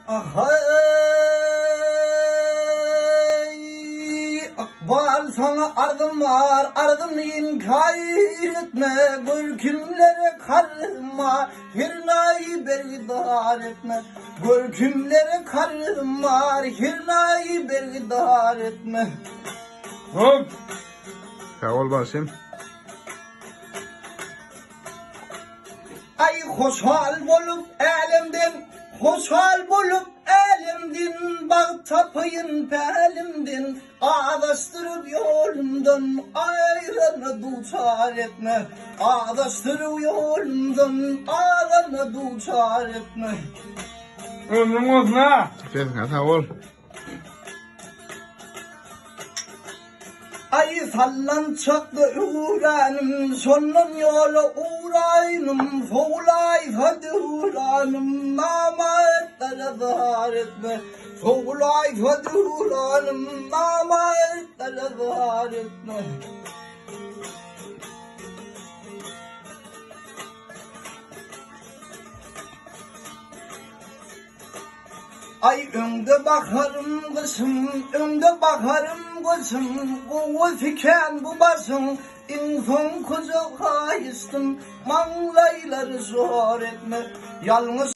Ahay, akbal sana ardım var, ardım inkar etme, görkümlere karma, hirnayı bergidar etme, görkümlere karma, hirnayı bergidar etme. Hop. Sağ ol Basim. Ay hoşhal bolup elimden, hoşhal bolup elimden, bak tapayın pelimden, ağdaştırıp yolumdan, ayrana duçar etme, ağdaştırıp yolumdan, ayrana duçar etme. Ömrüm olsun ha. Aferin sağ ol. Ay sallan çaktı uğranım, sonun yola uğrayınım, soğulay hadi uğranım, namaetlere zahar etme. Soğulay hadi uğranım, namaetlere zahar etme. Ay önde bakarım kızım, önde bakarım kızım, bu fiken bu basın, insan kuzu kayıstım, manglayları zor etme, yalnız